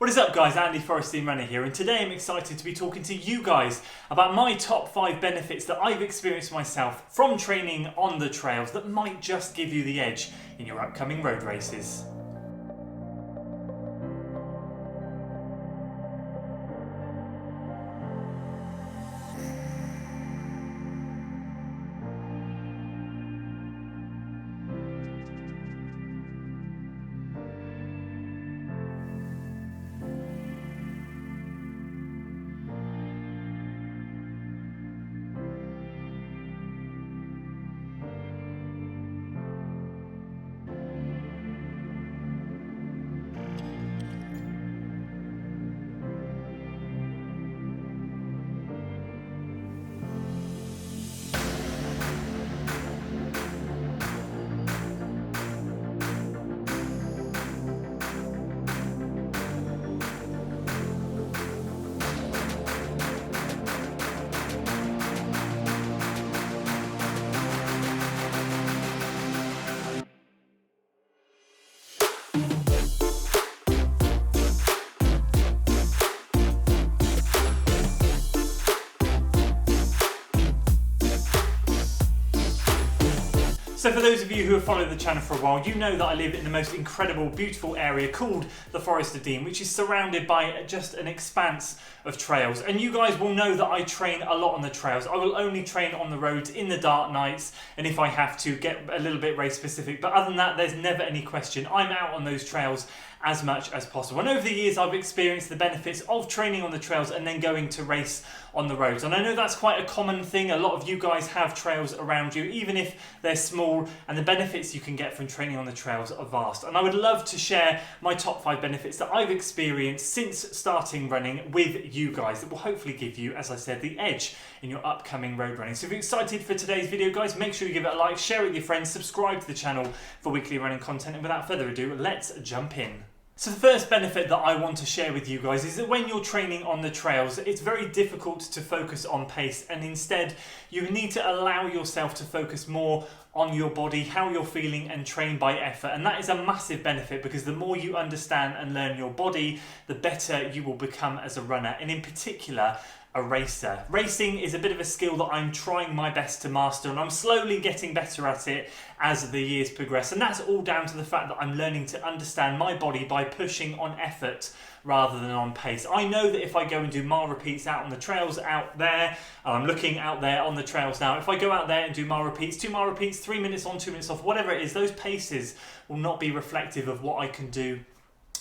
What is up guys, Andy Forrestine Runner here, and today I'm excited to be talking to you guys about my top 5 benefits that I've experienced myself from training on the trails that might just give you the edge in your upcoming road races. So for those of you who have followed the channel for a while, you know that I live in the most incredible, beautiful area called the Forest of Dean, which is surrounded by just an expanse of trails. And you guys will know that I train a lot on the trails. I will only train on the roads in the dark nights, and if I have to, get a little bit race specific. But other than that, there's never any question. I'm out on those trails as much as possible. And over the years, I've experienced the benefits of training on the trails and then going to race on the roads. And I know that's quite a common thing. A lot of you guys have trails around you, even if they're small, and the benefits you can get from training on the trails are vast. And I would love to share my top 5 benefits that I've experienced since starting running with you guys that will hopefully give you, as I said, the edge in your upcoming road running. So if you're excited for today's video, guys, make sure you give it a like, share it with your friends, subscribe to the channel for weekly running content. And without further ado, let's jump in. So the first benefit that I want to share with you guys is that when you're training on the trails, it's very difficult to focus on pace, and instead you need to allow yourself to focus more on your body, how you're feeling, and train by effort. And that is a massive benefit, because the more you understand and learn your body, the better you will become as a runner, and in particular a racer. Racing is a bit of a skill that I'm trying my best to master, and I'm slowly getting better at it as the years progress. And that's all down to the fact that I'm learning to understand my body by pushing on effort rather than on pace. I know that if I go and do mile repeats out on the trails out there, and I'm looking out there on the trails now, if I go out there and do mile repeats, 2 mile repeats, 3 minutes on, 2 minutes off, whatever it is, those paces will not be reflective of what I can do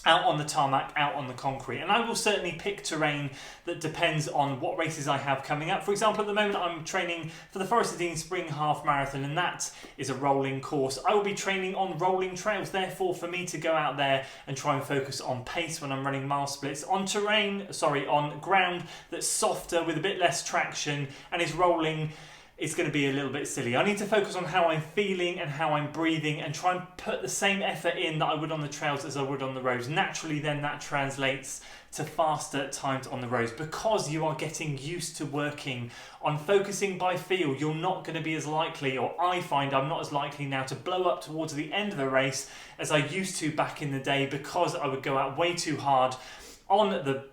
out on the tarmac, out on the concrete. And I will certainly pick terrain that depends on what races I have coming up. For example, at the moment I'm training for the Forest of Dean Spring Half Marathon, and that is a rolling course. I will be training on rolling trails. Therefore, for me to go out there and try and focus on pace when I'm running mile splits on on ground that's softer with a bit less traction and is rolling, it's going to be a little bit silly. I need to focus on how I'm feeling and how I'm breathing, and try and put the same effort in that I would on the trails as I would on the roads. Naturally, then that translates to faster times on the roads, because you are getting used to working on focusing by feel. You're not going to be as likely, or I find I'm not as likely now, to blow up towards the end of a race as I used to back in the day, because I would go out way too hard on the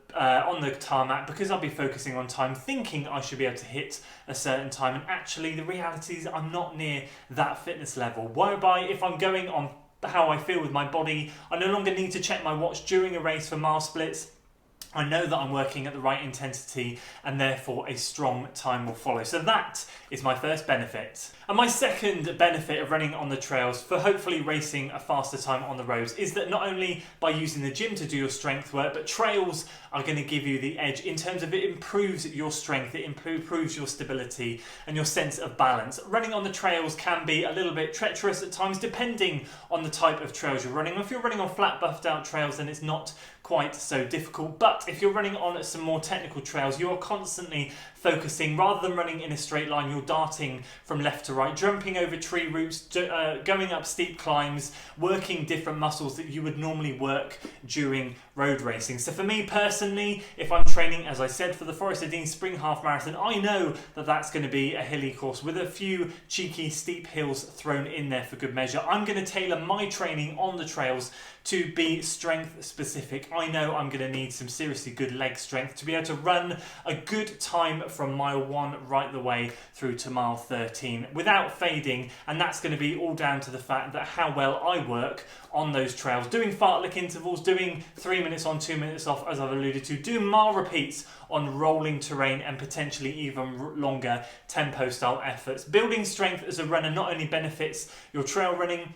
tarmac, because I'll be focusing on time, thinking I should be able to hit a certain time, and actually the reality is I'm not near that fitness level. Whereby if I'm going on how I feel with my body, I no longer need to check my watch during a race for mile splits. I know that I'm working at the right intensity, and therefore a strong time will follow. So that is my first benefit. And my second benefit of running on the trails for hopefully racing a faster time on the roads is that not only by using the gym to do your strength work, but trails are going to give you the edge in terms of it improves your strength, it improves your stability and your sense of balance. Running on the trails can be a little bit treacherous at times, depending on the type of trails you're running. If you're running on flat buffed out trails, then it's not quite so difficult. But if you're running on some more technical trails, you are constantly focusing. Rather than running in a straight line, you're darting from left to right, jumping over tree roots, going up steep climbs, working different muscles that you would normally work during road racing. So for me personally, if I'm training, as I said, for the Forest of Dean Spring Half Marathon. I know that that's going to be a hilly course with a few cheeky steep hills thrown in there for good measure. I'm going to tailor my training on the trails to be strength specific. I know I'm going to need some seriously good leg strength to be able to run a good time from mile 1 right the way through to mile 13 without fading, and that's going to be all down to the fact that how well I work on those trails, doing fartlek intervals, doing 3 minutes on, 2 minutes off, as I've alluded to, do mile repeats on rolling terrain and potentially even longer tempo style efforts. Building strength as a runner not only benefits your trail running,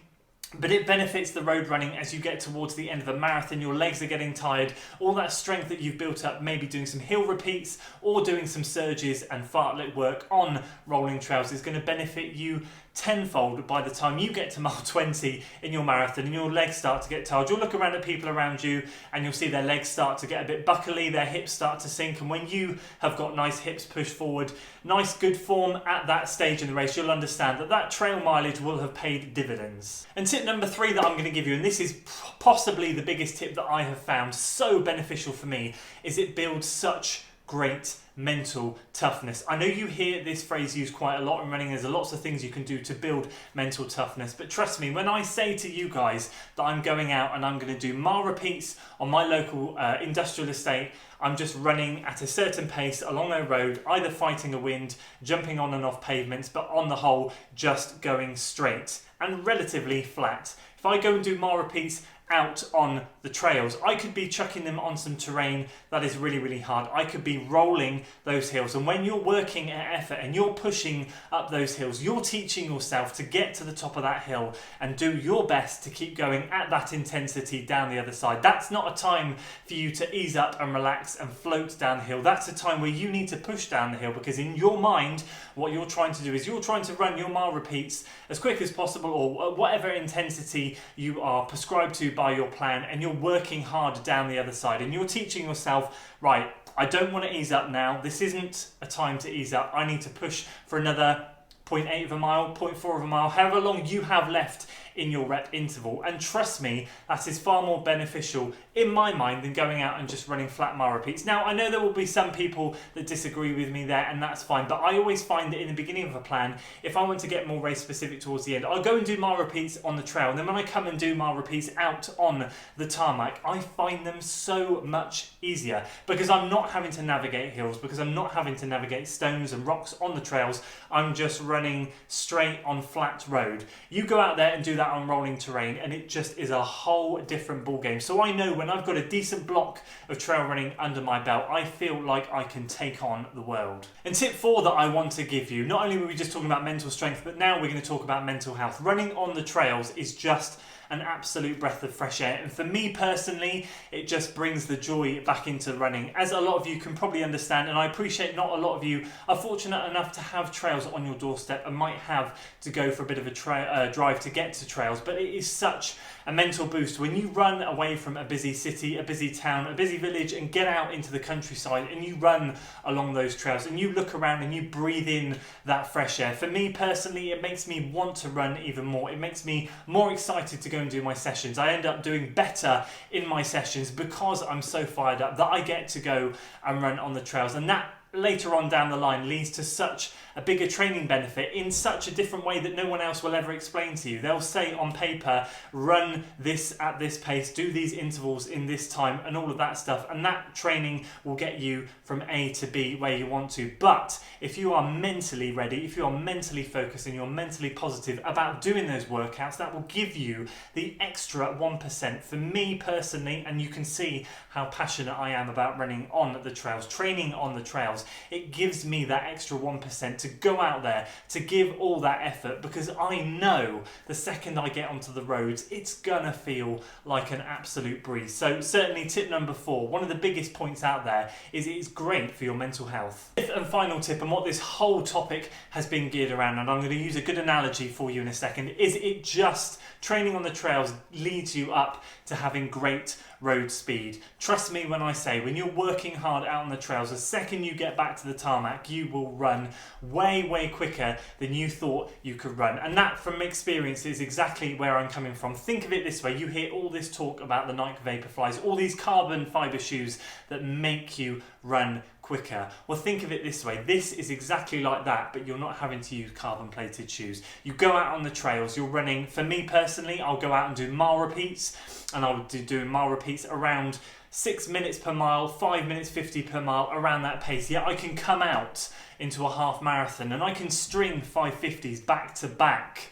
but it benefits the road running as you get towards the end of a marathon. Your legs are getting tired. All that strength that you've built up, maybe doing some hill repeats or doing some surges and fartlek work on rolling trails, is going to benefit you tenfold by the time you get to mile 20 in your marathon and your legs start to get tired. You'll look around at people around you and you'll see their legs start to get a bit buckly, their hips start to sink, and when you have got nice hips pushed forward, nice good form at that stage in the race, you'll understand that that trail mileage will have paid dividends. And tip number 3 that I'm going to give you, and this is possibly the biggest tip that I have found so beneficial for me, is it builds such great mental toughness. I know you hear this phrase used quite a lot in running. There's lots of things you can do to build mental toughness, but trust me, when I say to you guys that I'm going out and I'm going to do mile repeats on my local industrial estate, I'm just running at a certain pace along a road, either fighting a wind, jumping on and off pavements, but on the whole just going straight and relatively flat. If I go and do mile repeats out on the trails, I could be chucking them on some terrain that is really, really hard. I could be rolling those hills, and when you're working at effort and you're pushing up those hills, you're teaching yourself to get to the top of that hill and do your best to keep going at that intensity down the other side. That's not a time for you to ease up and relax and float down the hill. That's a time where you need to push down the hill, because in your mind what you're trying to do is you're trying to run your mile repeats as quick as possible, or whatever intensity you are prescribed to by your plan, and you're working hard down the other side, and you're teaching yourself, right, I don't want to ease up now, this isn't a time to ease up, I need to push for another 0.8 of a mile, 0.4 of a mile, however long you have left in your rep interval. And trust me, that is far more beneficial in my mind than going out and just running flat mile repeats. Now, I know there will be some people that disagree with me there, and that's fine, but I always find that in the beginning of a plan, if I want to get more race specific towards the end, I'll go and do mile repeats on the trail, and then when I come and do mile repeats out on the tarmac, I find them so much easier, because I'm not having to navigate hills, because I'm not having to navigate stones and rocks on the trails. I'm just running straight on flat road. You go out there and do that on rolling terrain, and it just is a whole different ball game. So I know when I've got a decent block of trail running under my belt, I feel like I can take on the world. And tip 4 that I want to give you, not only were we just talking about mental strength, but now we're going to talk about mental health. Running on the trails is just an absolute breath of fresh air, and for me personally, it just brings the joy back into running, as a lot of you can probably understand. And I appreciate not a lot of you are fortunate enough to have trails on your doorstep and might have to go for a bit of a drive to get to trails, but it is such a mental boost when you run away from a busy city, a busy town, a busy village, and get out into the countryside and you run along those trails and you look around and you breathe in that fresh air. For me personally, it makes me want to run even more. It makes me more excited to go and do my sessions. I end up doing better in my sessions because I'm so fired up that I get to go and run on the trails, and that later on down the line leads to such a bigger training benefit in such a different way that no one else will ever explain to you. They'll say on paper, run this at this pace, do these intervals in this time, and all of that stuff, and that training will get you from A to B where you want to. But if you are mentally ready, if you are mentally focused and you're mentally positive about doing those workouts, that will give you the extra 1%. For me personally, and you can see how passionate I am about running on the trails, training on the trails, it gives me that extra 1% to go out there, to give all that effort, because I know the second I get onto the roads, it's gonna feel like an absolute breeze. So certainly tip number 4, one of the biggest points out there is it's great for your mental health. Fifth and final tip, and what this whole topic has been geared around, and I'm going to use a good analogy for you in a second, is it just training on the trails leads you up to having great road speed. Trust me when I say, when you're working hard out on the trails, the second you get back to the tarmac, you will run way quicker than you thought you could run. And that, from experience, is exactly where I'm coming from. Think of it this way: you hear all this talk about the Nike Vaporflies, all these carbon fibre shoes that make you run quicker. Well, think of it this way: this is exactly like that, but you're not having to use carbon plated shoes. You go out on the trails, you're running. For me personally, I'll go out and do mile repeats, and I'll do doing mile repeats around 6 minutes per mile, 5 minutes 50 per mile, around that pace. Yeah, I can come out into a half marathon and I can string 550s back to back,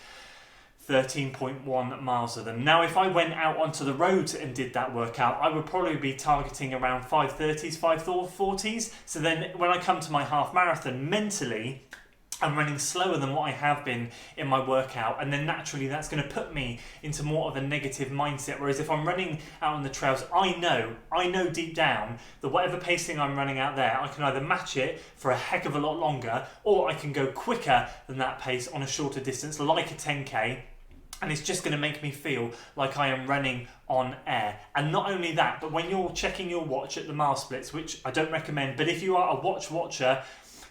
13.1 miles of them. Now, if I went out onto the road and did that workout, I would probably be targeting around 530s, 540s. So then when I come to my half marathon, mentally, I'm running slower than what I have been in my workout, and then naturally that's going to put me into more of a negative mindset. Whereas if I'm running out on the trails, I know deep down that whatever pacing I'm running out there, I can either match it for a heck of a lot longer, or I can go quicker than that pace on a shorter distance, like a 10k. And it's just going to make me feel like I am running on air. And not only that, but when you're checking your watch at the mile splits, which I don't recommend, but if you are a watcher,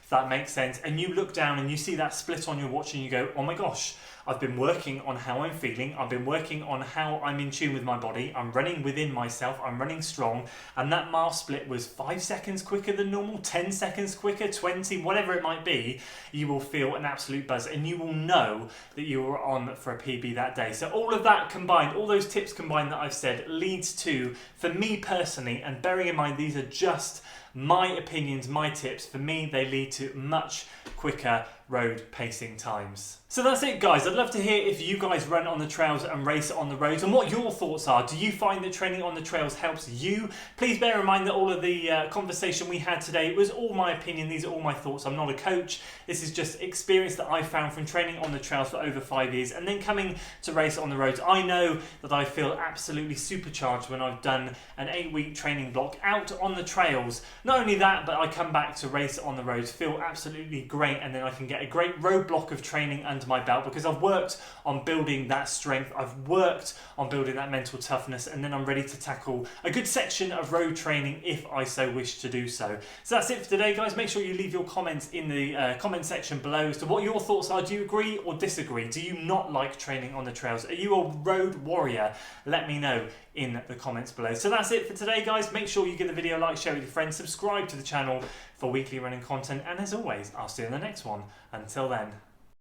if that makes sense, and you look down and you see that split on your watch and you go, oh my gosh, I've been working on how I'm feeling, I've been working on how I'm in tune with my body, I'm running within myself, I'm running strong, and that mile split was 5 seconds quicker than normal, 10 seconds quicker, 20, whatever it might be, you will feel an absolute buzz, and you will know that you were on for a PB that day. So all of that combined, all those tips combined that I've said, leads to, for me personally, and bearing in mind these are just my opinions, my tips, for me they lead to much quicker road pacing times. So that's it, guys. I'd love to hear if you guys run on the trails and race on the roads and what your thoughts are. Do you find that training on the trails helps you? Please bear in mind that all of the conversation we had today was all my opinion. These are all my thoughts. I'm not a coach. This is just experience that I found from training on the trails for over 5 years and then coming to race on the roads. I know that I feel absolutely supercharged when I've done an 8-week training block out on the trails. Not only that, but I come back to race on the roads, feel absolutely great, and then I can get a great road block of training under my belt because I've worked on building that strength, I've worked on building that mental toughness, and then I'm ready to tackle a good section of road training if I so wish to do so. So that's it for today, guys. Make sure you leave your comments in the comment section below as to what your thoughts are. Do you agree or disagree? Do you not like training on the trails? Are you a road warrior? Let me know in the comments below. So that's it for today, guys. Make sure you give the video a like, share with your friends, subscribe to the channel for weekly running content, and as always, I'll see you in the next one. Until then.